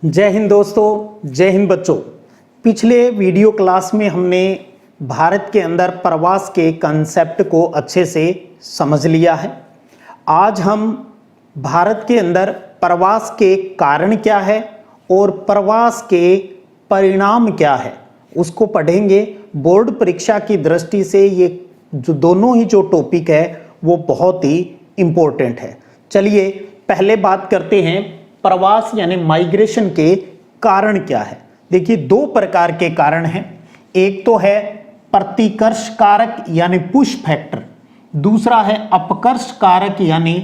जय हिंद दोस्तों, जय हिंद बच्चों। पिछले वीडियो क्लास में हमने भारत के अंदर प्रवास के कंसेप्ट को अच्छे से समझ लिया है। आज हम भारत के अंदर प्रवास के कारण क्या है और प्रवास के परिणाम क्या है उसको पढ़ेंगे। बोर्ड परीक्षा की दृष्टि से ये जो दोनों ही जो टॉपिक है वो बहुत ही इम्पोर्टेंट है। चलिए पहले बात करते हैं प्रवास यानी माइग्रेशन के कारण क्या है। देखिए दो प्रकार के कारण हैं। एक तो है प्रतिकर्ष कारक यानी पुश फैक्टर, दूसरा है अपकर्ष कारक यानी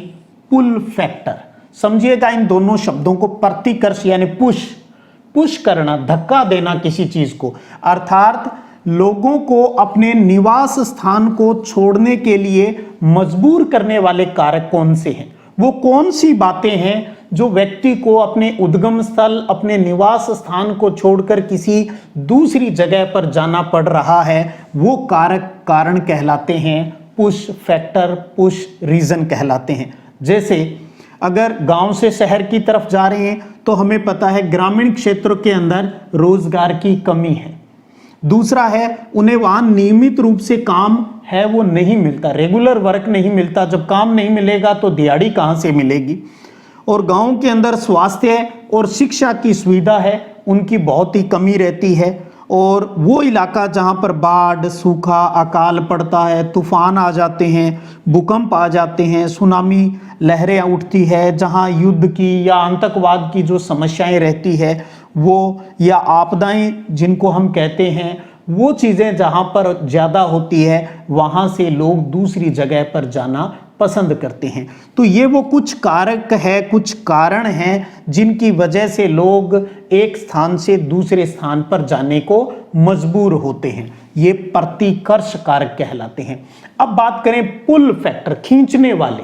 पुल फैक्टर। समझिएगा इन दोनों शब्दों को। प्रतिकर्ष यानी पुश करना, धक्का देना किसी चीज को, अर्थात लोगों को अपने निवास स्थान को छोड़ने के लिए मजबूर करने वाले कारक कौन से हैं, वो कौन सी बातें हैं जो व्यक्ति को अपने उद्गम स्थल, अपने निवास स्थान को छोड़कर किसी दूसरी जगह पर जाना पड़ रहा है, वो कारण कहलाते हैं पुश फैक्टर, पुश रीजन कहलाते हैं। जैसे अगर गांव से शहर की तरफ जा रहे हैं तो हमें पता है ग्रामीण क्षेत्रों के अंदर रोजगार की कमी है। दूसरा है उन्हें वहां नियमित रूप से काम है वो नहीं मिलता, रेगुलर वर्क नहीं मिलता। जब काम नहीं मिलेगा तो दिहाड़ी कहां से मिलेगी। और गांव के अंदर स्वास्थ्य और शिक्षा की सुविधा है उनकी बहुत ही कमी रहती है। और वो इलाका जहां पर बाढ़, सूखा, अकाल पड़ता है, तूफान आ जाते हैं, भूकंप आ जाते हैं, सुनामी लहरें उठती है, जहां युद्ध की या आतंकवाद की जो समस्याएं रहती है वो, या आपदाएं जिनको हम कहते हैं, वो चीज़ें जहां पर ज़्यादा होती है वहां से लोग दूसरी जगह पर जाना पसंद करते हैं। तो ये वो कुछ कारक है, कुछ कारण हैं जिनकी वजह से लोग एक स्थान से दूसरे स्थान पर जाने को मजबूर होते हैं। ये प्रतिकर्ष कारक कहलाते हैं। अब बात करें पुल फैक्टर, खींचने वाले,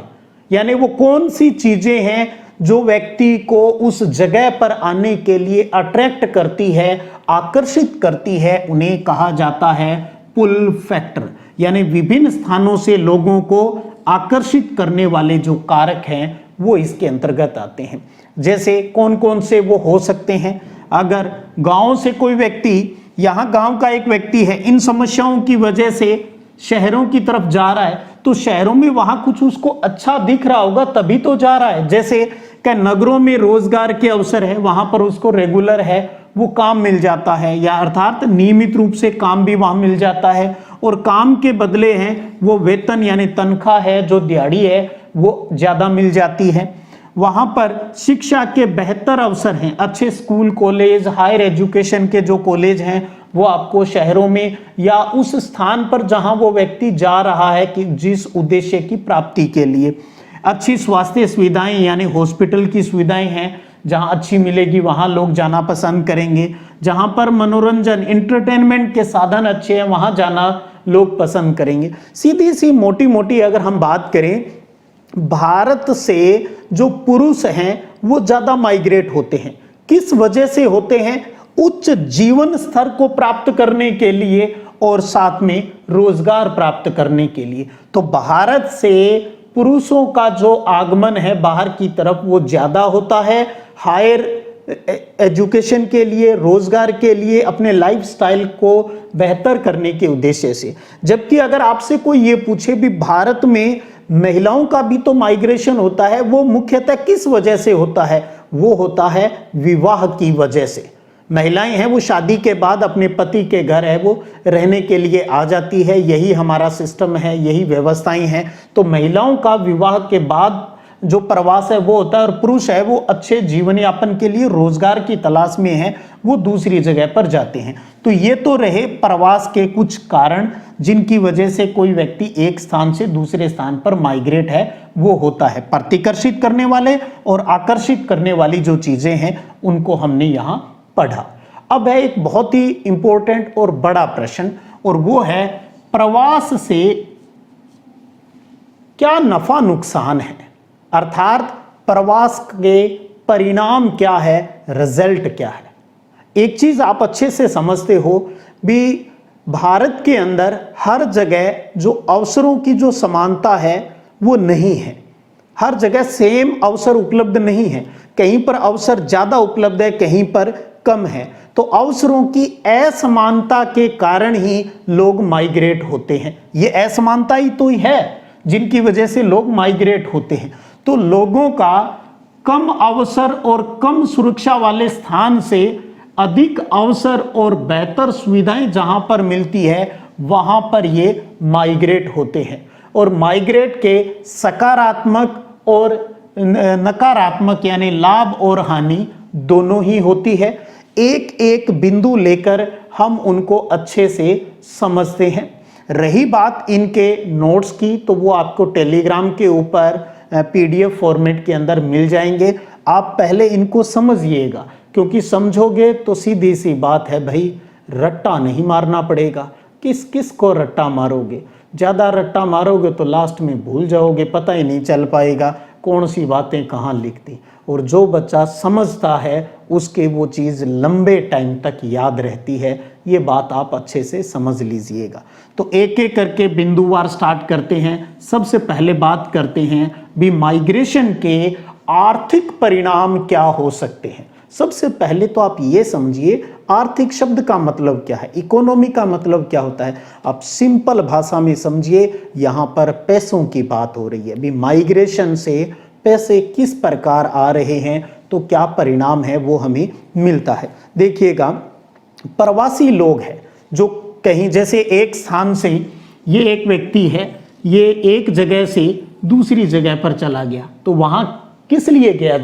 यानी वो कौन सी चीजें हैं जो व्यक्ति को उस जगह पर आने के लिए अट्रैक्ट करती है, आकर्षित करती है, उन्हें कहा जाता है पुल फैक्टर। यानी विभिन्न स्थानों से लोगों को आकर्षित करने वाले जो कारक हैं वो इसके अंतर्गत आते हैं। जैसे कौन कौन से वो हो सकते हैं। अगर गांव से कोई व्यक्ति, यहाँ गांव का एक व्यक्ति है, इन समस्याओं की वजह से शहरों की तरफ जा रहा है, तो शहरों में वहां कुछ उसको अच्छा दिख रहा होगा तभी तो जा रहा है। जैसे क्या नगरों में रोजगार के अवसर है, वहां पर उसको रेगुलर है वो काम मिल जाता है, या अर्थात नियमित रूप से काम भी वहां मिल जाता है, और काम के बदले हैं वो वेतन यानी तनख्वाह है, जो दिहाड़ी है वो ज्यादा मिल जाती है। वहां पर शिक्षा के बेहतर अवसर हैं, अच्छे स्कूल, कॉलेज, हायर एजुकेशन के जो कॉलेज हैं वो आपको शहरों में या उस स्थान पर जहां वो व्यक्ति जा रहा है कि जिस उद्देश्य की प्राप्ति के लिए। अच्छी स्वास्थ्य सुविधाएं यानी हॉस्पिटल की सुविधाएं हैं, जहां अच्छी मिलेगी वहां लोग जाना पसंद करेंगे। जहां पर मनोरंजन, इंटरटेनमेंट के साधन अच्छे हैं वहां जाना लोग पसंद करेंगे। सीधी सी मोटी मोटी अगर हम बात करें, भारत से जो पुरुष हैं वो ज्यादा माइग्रेट होते हैं। किस वजह से होते हैं? उच्च जीवन स्तर को प्राप्त करने के लिए और साथ में रोजगार प्राप्त करने के लिए। तो भारत से पुरुषों का जो आगमन है बाहर की तरफ वो ज्यादा होता है, हायर एजुकेशन के लिए, रोजगार के लिए, अपने लाइफस्टाइल को बेहतर करने के उद्देश्य से। जबकि अगर आपसे कोई ये पूछे भी भारत में महिलाओं का भी तो माइग्रेशन होता है, वो मुख्यतः किस वजह से होता है? वो होता है विवाह की वजह से। महिलाएं हैं वो शादी के बाद अपने पति के घर है वो रहने के लिए आ जाती है, यही हमारा सिस्टम है, यही व्यवस्थाएं हैं। तो महिलाओं का विवाह के बाद जो प्रवास है वो होता है, और पुरुष है वो अच्छे जीवन यापन के लिए रोजगार की तलाश में है, वो दूसरी जगह पर जाते हैं। तो ये तो रहे प्रवास के कुछ कारण जिनकी वजह से कोई व्यक्ति एक स्थान से दूसरे स्थान पर माइग्रेट है वो होता है। प्रतिकर्षित करने वाले और आकर्षित करने वाली जो चीजें हैं उनको हमने यहाँ पढ़ा। अब है एक बहुत ही इंपॉर्टेंट और बड़ा प्रश्न, और वो है प्रवास से क्या नफा नुकसान है, अर्थात प्रवास के परिणाम क्या है, रिजल्ट क्या है। एक चीज आप अच्छे से समझते हो भी, भारत के अंदर हर जगह जो अवसरों की जो समानता है वो नहीं है, हर जगह सेम अवसर उपलब्ध नहीं है। कहीं पर अवसर ज़्यादा उपलब्ध है, कहीं पर कम है। तो अवसरों की असमानता के कारण ही लोग माइग्रेट होते हैं। ये असमानता ही तो है जिनकी वजह से लोग माइग्रेट होते हैं। तो लोगों का कम अवसर और कम सुरक्षा वाले स्थान से अधिक अवसर और बेहतर सुविधाएं जहां पर मिलती है वहां पर ये माइग्रेट होते हैं। और माइग्रेट के सकारात्मक और नकारात्मक यानी लाभ और हानि दोनों ही होती है। एक एक बिंदु लेकर हम उनको अच्छे से समझते हैं। रही बात इनके नोट्स की, तो वो आपको टेलीग्राम के ऊपर पीडीएफ फॉर्मेट के अंदर मिल जाएंगे। आप पहले इनको समझिएगा, क्योंकि समझोगे तो सीधी सी बात है भाई, रट्टा नहीं मारना पड़ेगा। किस किस को रट्टा मारोगे? ज़्यादा रट्टा मारोगे तो लास्ट में भूल जाओगे, पता ही नहीं चल पाएगा कौन सी बातें कहाँ लिख दी। और जो बच्चा समझता है उसके वो चीज़ लंबे टाइम तक याद रहती है। ये बात आप अच्छे से समझ लीजिएगा। तो एक एक करके बिंदुवार स्टार्ट करते हैं। सबसे पहले बात करते हैं भी माइग्रेशन के आर्थिक परिणाम क्या हो सकते हैं। सबसे पहले तो आप ये समझिए आर्थिक शब्द का मतलब क्या है, इकोनॉमी का मतलब क्या होता है। आप सिंपल भाषा में समझिए, यहाँ पर पैसों की बात हो रही है। भी माइग्रेशन से पैसे किस प्रकार आ रहे हैं, तो क्या परिणाम है वो हमें मिलता है। देखिएगा, प्रवासी लोग हैं जो कहीं, जैसे एक स्थान से ये एक व्यक्ति है, ये एक जगह से दूसरी जगह पर चला गया, तो वहाँ किस लिए गया?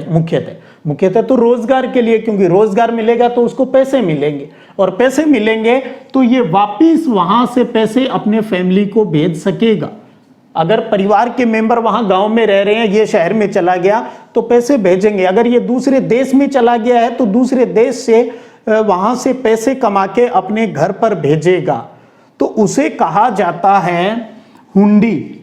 मुख्यतः तो रोजगार के लिए, क्योंकि रोजगार मिलेगा तो उसको पैसे मिलेंगे, और पैसे मिलेंगे तो ये वापिस वहां से पैसे अपने फैमिली को भेज सकेगा। अगर परिवार के मेंबर वहां गांव में रह रहे हैं, ये शहर में चला गया तो पैसे भेजेंगे। अगर ये दूसरे देश में चला गया है तो दूसरे देश से वहां से पैसे कमा के अपने घर पर भेजेगा, तो उसे कहा जाता है हुंडी।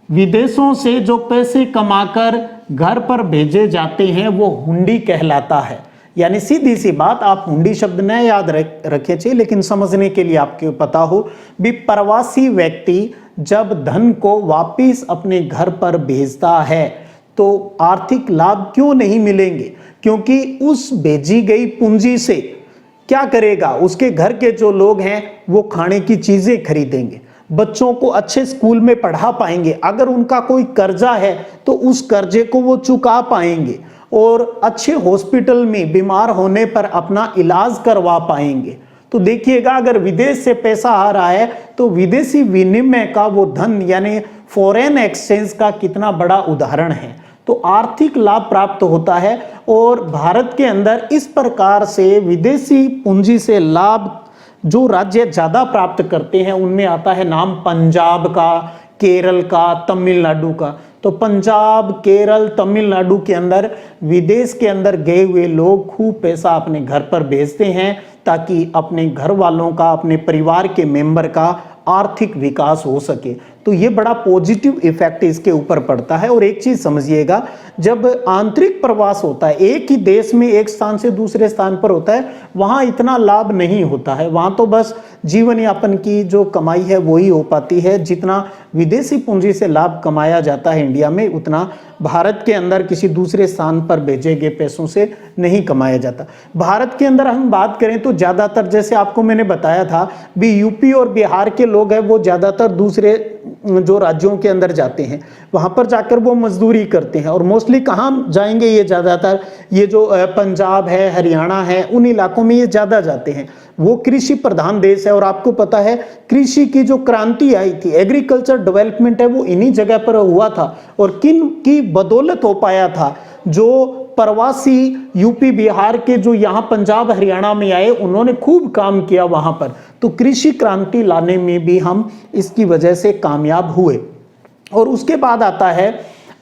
विदेशों से जो पैसे कमाकर घर पर भेजे जाते हैं वो हुंडी कहलाता है। यानी सीधी सी बात, आप हुंडी शब्द न याद रखे चाहिए, लेकिन समझने के लिए आपको पता हो भी प्रवासी व्यक्ति जब धन को वापिस अपने घर पर भेजता है तो आर्थिक लाभ क्यों नहीं मिलेंगे? क्योंकि उस भेजी गई पूंजी से क्या करेगा? उसके घर के जो लोग हैं वो खाने की चीजें खरीदेंगे, बच्चों को अच्छे स्कूल में पढ़ा पाएंगे, अगर उनका कोई कर्जा है तो उस कर्जे को वो चुका पाएंगे, और अच्छे हॉस्पिटल में बीमार होने पर अपना इलाज करवा पाएंगे। तो देखिएगा, अगर विदेश से पैसा आ रहा है तो विदेशी विनिमय का वो धन यानी फॉरेन एक्सचेंज का कितना बड़ा उदाहरण है। तो आर्थिक लाभ प्राप्त होता है, और भारत के अंदर इस प्रकार से विदेशी पूंजी से लाभ जो राज्य ज़्यादा प्राप्त करते हैं उनमें आता है नाम पंजाब का, केरल का, तमिलनाडु का। तो पंजाब, केरल, तमिलनाडु के अंदर विदेश के अंदर गए हुए लोग खूब पैसा अपने घर पर भेजते हैं ताकि अपने घर वालों का, अपने परिवार के मेंबर का आर्थिक विकास हो सके। तो ये बड़ा पॉजिटिव इफेक्ट इसके ऊपर पड़ता है। और एक चीज समझिएगा, जब आंतरिक प्रवास होता है, एक ही देश में एक स्थान से दूसरे स्थान पर होता है, वहां इतना लाभ नहीं होता है। वहां तो बस जीवन यापन की जो कमाई है वही हो पाती है। जितना विदेशी पूंजी से लाभ कमाया जाता है इंडिया में, उतना भारत के अंदर किसी दूसरे स्थान पर भेजे गए पैसों से नहीं कमाया जाता। भारत के अंदर हम बात करें तो ज्यादातर, जैसे आपको मैंने बताया था भी, यूपी और बिहार के लोग हैं वो ज्यादातर दूसरे जो राज्यों के अंदर जाते हैं, वहां पर जाकर वो मजदूरी करते हैं। और मोस्टली कहाँ जाएंगे ये ज्यादातर? ये जो पंजाब है, हरियाणा है, उन इलाकों में ये ज्यादा जाते हैं। वो कृषि प्रधान देश है, और आपको पता है कृषि की जो क्रांति आई थी, एग्रीकल्चर डेवलपमेंट है, वो इन्हीं जगह पर हुआ था। और किन की बदौलत हो पाया था? जो प्रवासी यूपी बिहार के जो यहाँ पंजाब हरियाणा में आए, उन्होंने खूब काम किया वहां पर। तो कृषि क्रांति लाने में भी हम इसकी वजह से कामयाब हुए। और उसके बाद आता है,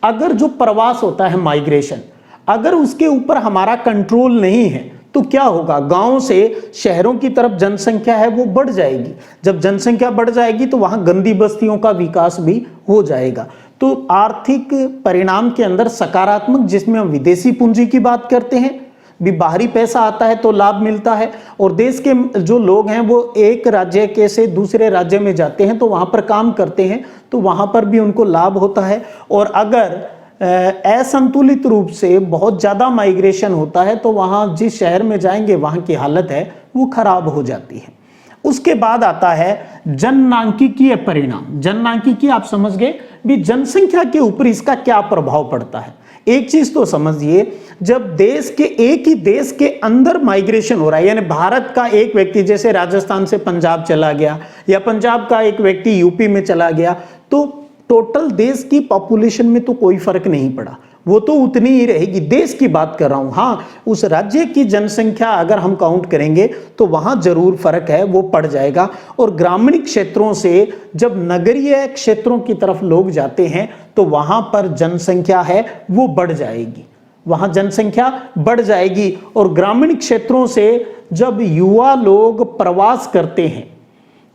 अगर जो प्रवास होता है माइग्रेशन, अगर उसके ऊपर हमारा कंट्रोल नहीं है तो क्या होगा? गांव से शहरों की तरफ जनसंख्या है वो बढ़ जाएगी। जब जनसंख्या बढ़ जाएगी तो वहां गंदी बस्तियों का विकास भी हो जाएगा। तो आर्थिक परिणाम के अंदर सकारात्मक, जिसमें हम विदेशी पूंजी की बात करते हैं, भी बाहरी पैसा आता है तो लाभ मिलता है। और देश के जो लोग हैं वो एक राज्य के से दूसरे राज्य में जाते हैं तो वहां पर काम करते हैं, तो वहां पर भी उनको लाभ होता है। और अगर असंतुलित रूप से बहुत ज़्यादा माइग्रेशन होता है तो वहाँ जिस शहर में जाएंगे वहाँ की हालत है वो खराब हो जाती है। उसके बाद आता है जननांकिकीय परिणाम। जननांकिकीय आप समझ गए भी, जनसंख्या के ऊपर इसका क्या प्रभाव पड़ता है। एक चीज तो समझिए, जब देश के एक ही देश के अंदर माइग्रेशन हो रहा है, यानी भारत का एक व्यक्ति जैसे राजस्थान से पंजाब चला गया या पंजाब का एक व्यक्ति यूपी में चला गया, तो टोटल देश की पॉपुलेशन में तो कोई फर्क नहीं पड़ा, वो तो उतनी ही रहेगी। देश की बात कर रहा हूं। हाँ, उस राज्य की जनसंख्या अगर हम काउंट करेंगे तो वहां जरूर फर्क है, वो पड़ जाएगा। और ग्रामीण क्षेत्रों से जब नगरीय क्षेत्रों की तरफ लोग जाते हैं तो वहां पर जनसंख्या है वो बढ़ जाएगी, वहां जनसंख्या बढ़ जाएगी। और ग्रामीण क्षेत्रों से जब युवा लोग प्रवास करते हैं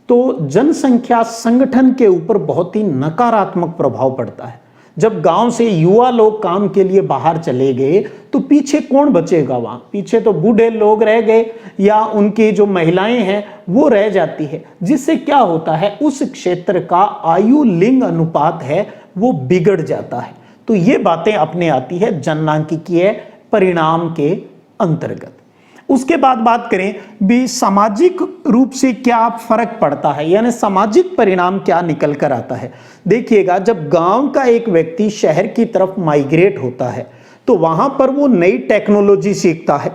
तो जनसंख्या संगठन के ऊपर बहुत ही नकारात्मक प्रभाव पड़ता है। जब गांव से युवा लोग काम के लिए बाहर चले गए तो पीछे कौन बचेगा? वहां पीछे तो बूढ़े लोग रह गए या उनकी जो महिलाएं हैं वो रह जाती है, जिससे क्या होता है उस क्षेत्र का आयु लिंग अनुपात है वो बिगड़ जाता है। तो ये बातें अपने आती है जननांकिकीय परिणाम के अंतर्गत। उसके बाद बात करें भी सामाजिक रूप से क्या फर्क पड़ता है, यानी सामाजिक परिणाम क्या निकल कर आता है। देखिएगा, जब गांव का एक व्यक्ति शहर की तरफ माइग्रेट होता है तो वहां पर वो नई टेक्नोलॉजी सीखता है।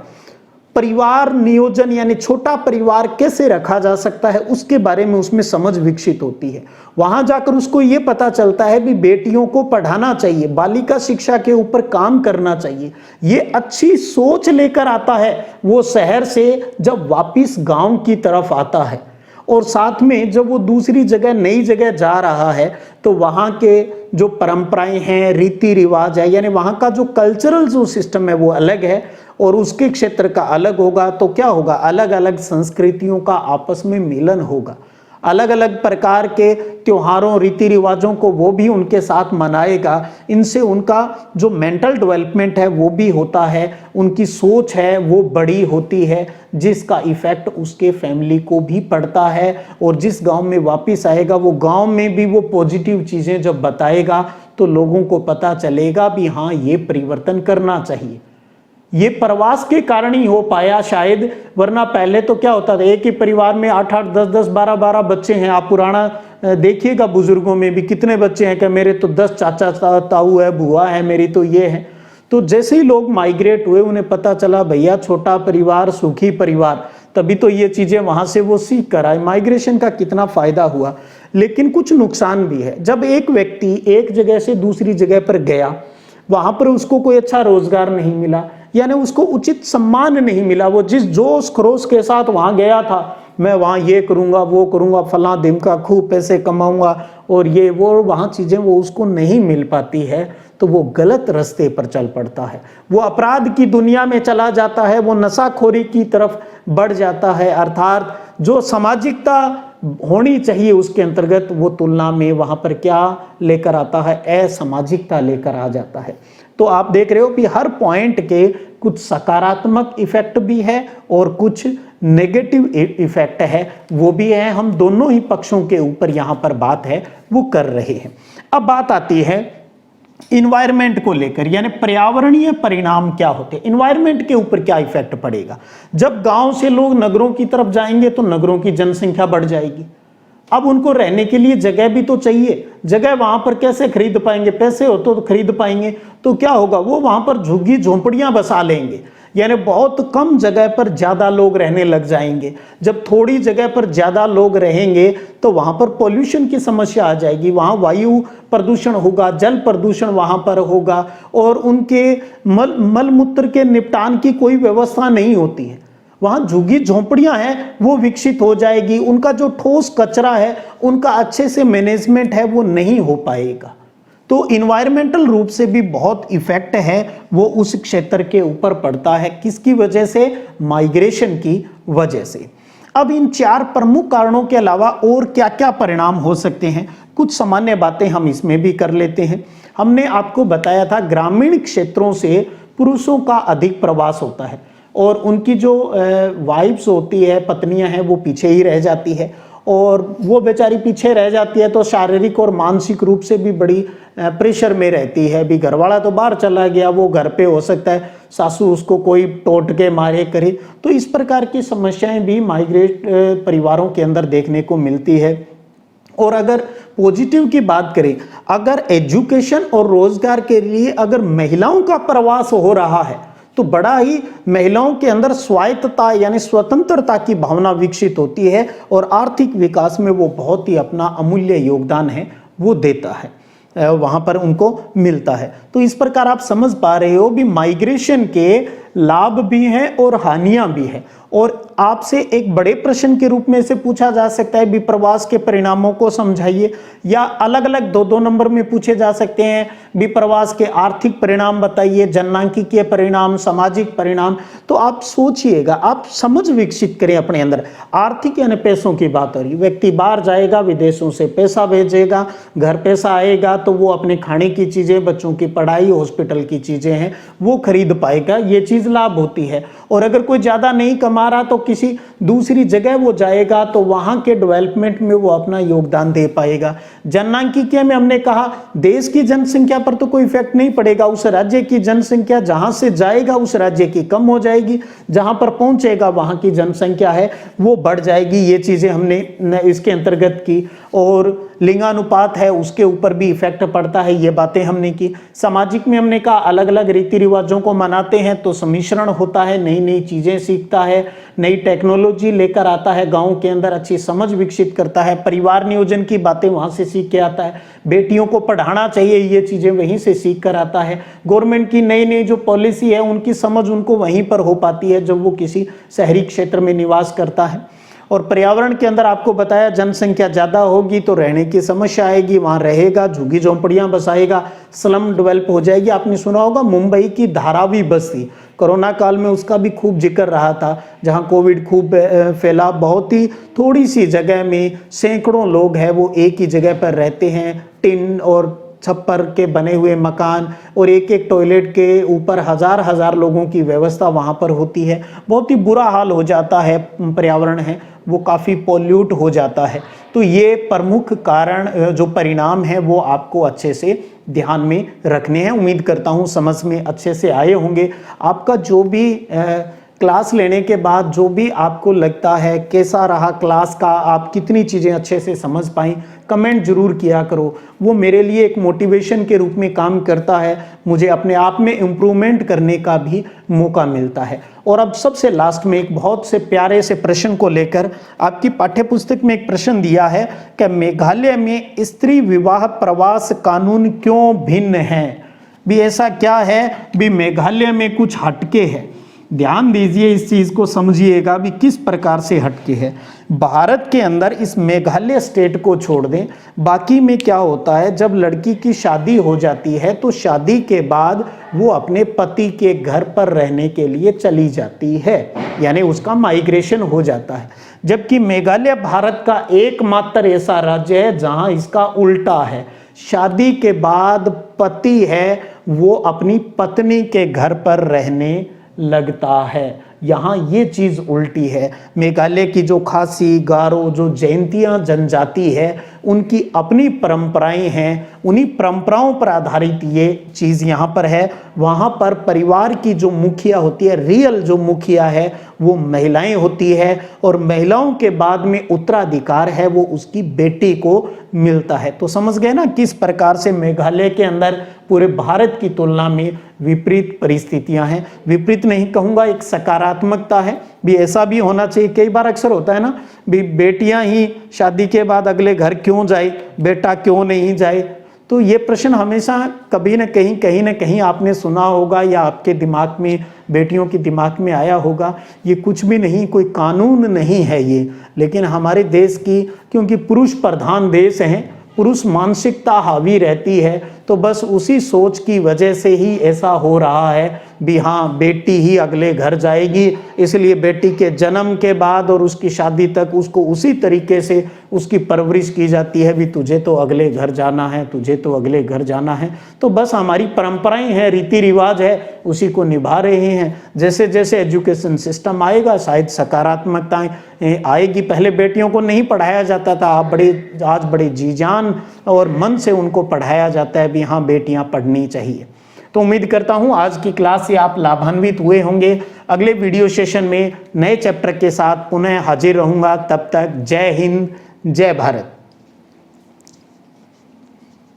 परिवार नियोजन यानी छोटा परिवार कैसे रखा जा सकता है उसके बारे में उसमें समझ विकसित होती है। वहां जाकर उसको ये पता चलता है भी बेटियों को पढ़ाना चाहिए, बालिका शिक्षा के ऊपर काम करना चाहिए। ये अच्छी सोच लेकर आता है वो शहर से जब वापिस गांव की तरफ आता है। और साथ में जब वो दूसरी जगह नई जगह जा रहा है तो वहाँ के जो परंपराएं हैं, रीति रिवाज है, यानी वहाँ का जो कल्चरल जो सिस्टम है वो अलग है और उसके क्षेत्र का अलग होगा। तो क्या होगा, अलग अलग संस्कृतियों का आपस में मिलन होगा, अलग अलग प्रकार के त्योहारों रीति रिवाजों को वो भी उनके साथ मनाएगा। इनसे उनका जो मेंटल डेवलपमेंट है वो भी होता है, उनकी सोच है वो बड़ी होती है, जिसका इफेक्ट उसके फैमिली को भी पड़ता है। और जिस गांव में वापस आएगा वो गांव में भी वो पॉजिटिव चीज़ें जब बताएगा तो लोगों को पता चलेगा भी हाँ ये परिवर्तन करना चाहिए। ये प्रवास के कारण ही हो पाया शायद, वरना पहले तो क्या होता था एक ही परिवार में 8-8, 10-10, 12-12 बच्चे हैं। आप पुराना देखिएगा, बुजुर्गों में भी कितने बच्चे हैं कि मेरे तो 10 चाचा ताऊ है, बुआ है, मेरी तो ये है। तो जैसे ही लोग माइग्रेट हुए उन्हें पता चला भैया छोटा परिवार सुखी परिवार, तभी तो ये चीज़ें वहाँ से वो सीख कर आए। माइग्रेशन का कितना फायदा हुआ, लेकिन कुछ नुकसान भी है। जब एक व्यक्ति एक जगह से दूसरी जगह पर गया, वहाँ पर उसको कोई अच्छा रोजगार नहीं मिला, यानी उसको उचित सम्मान नहीं मिला। वो जिस जोश खरोश के साथ वहाँ गया था, मैं वहाँ ये करूँगा वो करूँगा, फला दिन का खूब पैसे कमाऊँगा और ये वो, वहाँ चीज़ें वो उसको नहीं मिल पाती है तो वो गलत रास्ते पर चल पड़ता है, वो अपराध की दुनिया में चला जाता है, वो नशाखोरी की तरफ बढ़ जाता है। अर्थात जो सामाजिकता होनी चाहिए उसके अंतर्गत वो तुलना में वहाँ पर क्या लेकर आता है, असामाजिकता लेकर आ जाता है। तो आप देख रहे हो कि हर पॉइंट के कुछ सकारात्मक इफेक्ट भी है और कुछ नेगेटिव इफेक्ट है वो भी है। हम दोनों ही पक्षों के ऊपर यहाँ पर बात है वो कर रहे हैं। अब बात आती है इन्वायरमेंट को लेकर, यानी पर्यावरणीय परिणाम क्या होते हैं, इन्वायरमेंट के ऊपर क्या इफेक्ट पड़ेगा। जब गांव से लोग नगरों की तरफ जाएंगे तो नगरों की जनसंख्या बढ़ जाएगी। अब उनको रहने के लिए जगह भी तो चाहिए, जगह वहां पर कैसे खरीद पाएंगे, पैसे हो तो खरीद पाएंगे। तो क्या होगा, वो वहां पर झुग्गी झोंपड़ियां बसा लेंगे, यानी बहुत कम जगह पर ज्यादा लोग रहने लग जाएंगे। जब थोड़ी जगह पर ज्यादा लोग रहेंगे तो वहां पर पॉल्यूशन की समस्या आ जाएगी, वहां वायु प्रदूषण होगा, जल प्रदूषण वहां पर होगा और उनके मल मूत्र के निपटान की कोई व्यवस्था नहीं होती है। वहाँ झुग्गी झोंपड़ियाँ हैं वो विकसित हो जाएगी, उनका जो ठोस कचरा है उनका अच्छे से मैनेजमेंट है वो नहीं हो पाएगा। तो इन्वायरमेंटल रूप से भी बहुत इफेक्ट है वो उस क्षेत्र के ऊपर पड़ता है। किसकी वजह से? माइग्रेशन की वजह से। अब इन 4 प्रमुख कारणों के अलावा और क्या क्या परिणाम हो सकते हैं, कुछ सामान्य बातें हम इसमें भी कर लेते हैं। हमने आपको बताया था ग्रामीण क्षेत्रों से पुरुषों का अधिक प्रवास होता है और उनकी जो वाइफ्स होती है, पत्नियां हैं, वो पीछे ही रह जाती है और वो बेचारी पीछे रह जाती है तो शारीरिक और मानसिक रूप से भी बड़ी प्रेशर में रहती है। भी घरवाला तो बाहर चला गया, वो घर पे हो सकता है सासू उसको कोई टोट के मारे करे, तो इस प्रकार की समस्याएं भी माइग्रेट परिवारों के अंदर देखने को मिलती है। और अगर पॉजिटिव की बात करें, अगर एजुकेशन और रोजगार के लिए अगर महिलाओं का प्रवास हो रहा है तो बड़ा ही महिलाओं के अंदर स्वायत्तता यानी स्वतंत्रता की भावना विकसित होती है और आर्थिक विकास में वो बहुत ही अपना अमूल्य योगदान है वो देता है, वहां पर उनको मिलता है। तो इस प्रकार आप समझ पा रहे हो भी माइग्रेशन के लाभ भी हैं और हानियां भी हैं। और आपसे एक बड़े प्रश्न के रूप में से पूछा जा सकता है भी प्रवास के परिणामों को समझाइए, या अलग अलग दो दो नंबर में पूछे जा सकते हैं भी प्रवास के आर्थिक परिणाम बताइए, जनसांख्यिकीय परिणाम, सामाजिक परिणाम। तो आप सोचिएगा, आप समझ विकसित करें अपने अंदर। आर्थिक यानी पैसों की बात हो रही, व्यक्ति बाहर जाएगा, विदेशों से पैसा भेजेगा, घर पैसा आएगा तो वो अपने खाने की चीजें, बच्चों की पढ़ाई, हॉस्पिटल की चीजें हैं वो खरीद पाएगा, ये चीज लाभ होती है। और अगर कोई ज्यादा नहीं कमा रहा तो किसी दूसरी जगह वो जाएगा तो वहां के डेवलपमेंट में वो अपना योगदान दे पाएगा। जनसांख्यिकीय में हमने कहा देश की जनसंख्या पर तो कोई इफेक्ट नहीं पड़ेगा, उस राज्य की जनसंख्या जहां से जाएगा उस राज्य की कम हो जाएगी, जहां पर पहुंचेगा वहां की जनसंख्या है वो बढ़ जाएगी। ये चीजें हमने इसके अंतर्गत की। और लिंगानुपात है उसके ऊपर भी इफेक्ट पड़ता है, ये बातें हमने की। सामाजिक में हमने कहा अलग अलग रीति रिवाजों को मनाते हैं तो सम्मिश्रण होता है, नई नई चीजें सीखता है, नई टेक्नोलॉजी लेकर आता है, गांव के अंदर अच्छी समझ विकसित करता है, परिवार नियोजन की बातें वहां से सीख के आता है, बेटियों को पढ़ाना चाहिए ये चीजें वहीं से सीख कर आता है, गवर्नमेंट की नई नई जो पॉलिसी है उनकी समझ उनको वहीं पर हो पाती है जब वो किसी शहरी क्षेत्र में निवास करता है। और पर्यावरण के अंदर आपको बताया जनसंख्या ज़्यादा होगी तो रहने की समस्या आएगी, वहाँ रहेगा, झुग्गी झोंपड़ियाँ बसाएगा, स्लम डेवलप हो जाएगी। आपने सुना होगा मुंबई की धारावी बस्ती, कोरोना काल में उसका भी खूब जिक्र रहा था, जहाँ कोविड खूब फैला, बहुत ही थोड़ी सी जगह में सैकड़ों लोग हैं वो एक ही जगह पर रहते हैं, टिन और छप्पर के बने हुए मकान और एक एक टॉयलेट के ऊपर हजार हजार लोगों की व्यवस्था वहाँ पर होती है। बहुत ही बुरा हाल हो जाता है, पर्यावरण है वो काफ़ी पॉल्यूट हो जाता है। तो ये प्रमुख कारण जो परिणाम है वो आपको अच्छे से ध्यान में रखने हैं। उम्मीद करता हूँ समझ में अच्छे से आए होंगे। आपका जो भी क्लास लेने के बाद जो भी आपको लगता है कैसा रहा क्लास का, आप कितनी चीज़ें अच्छे से समझ पाई, कमेंट जरूर किया करो। वो मेरे लिए एक मोटिवेशन के रूप में काम करता है, मुझे अपने आप में इम्प्रूवमेंट करने का भी मौका मिलता है। और अब सबसे लास्ट में एक बहुत से प्यारे से प्रश्न को लेकर आपकी पाठ्यपुस्तक में एक प्रश्न दिया है कि मेघालय में स्त्री विवाह प्रवास कानून क्यों भिन्न है। भी ऐसा क्या है भी मेघालय में कुछ हटके है, ध्यान दीजिए इस चीज को समझिएगा भी किस प्रकार से हटके है। भारत के अंदर इस मेघालय स्टेट को छोड़ दें, बाकी में क्या होता है जब लड़की की शादी हो जाती है तो शादी के बाद वो अपने पति के घर पर रहने के लिए चली जाती है, यानी उसका माइग्रेशन हो जाता है। जबकि मेघालय भारत का एकमात्र ऐसा राज्य है जहां इसका उल्टा है, शादी के बाद पति है वो अपनी पत्नी के घर पर रहने लगता है। यहाँ ये चीज़ उल्टी है। मेघालय की जो खासी, गारो, जो जयंतिया जनजाति है उनकी अपनी परंपराएं हैं, उन्हीं परंपराओं पर आधारित ये चीज़ यहाँ पर है। वहाँ पर परिवार की जो मुखिया होती है, रियल जो मुखिया है वो महिलाएं होती है और महिलाओं के बाद में उत्तराधिकार है वो उसकी बेटी को मिलता है। तो समझ गए ना किस प्रकार से मेघालय के अंदर पूरे भारत की तुलना में विपरीत परिस्थितियां हैं। विपरीत नहीं कहूँगा, एक सकारात्मकता है भी, ऐसा भी होना चाहिए। कई बार अक्सर होता है ना भी बेटियां ही शादी के बाद अगले घर क्यों जाए, बेटा क्यों नहीं जाए। तो ये प्रश्न हमेशा कभी न कहीं आपने सुना होगा या आपके दिमाग में, बेटियों के दिमाग में आया होगा। ये कुछ भी नहीं, कोई कानून नहीं है ये, लेकिन हमारे देश की, क्योंकि पुरुष प्रधान देश हैं, पुरुष मानसिकता हावी रहती है तो बस उसी सोच की वजह से ही ऐसा हो रहा है भी हाँ बेटी ही अगले घर जाएगी, इसलिए बेटी के जन्म के बाद और उसकी शादी तक उसको उसी तरीके से उसकी परवरिश की जाती है भी तुझे तो अगले घर जाना है, तुझे तो अगले घर जाना है। तो बस हमारी परंपराएं हैं, रीति रिवाज है, उसी को निभा रहे हैं। जैसे जैसे एजुकेशन सिस्टम आएगा शायद सकारात्मकताएं आएगी। पहले बेटियों को नहीं पढ़ाया जाता था, आज बड़े जी जान और मन से उनको पढ़ाया जाता है भी हाँ बेटियां पढ़नी चाहिए। तो उम्मीद करता हूं आज की क्लास से आप लाभान्वित हुए होंगे। अगले वीडियो सेशन में नए चैप्टर के साथ पुनः हाजिर रहूंगा। तब तक जय हिंद, जय भारत।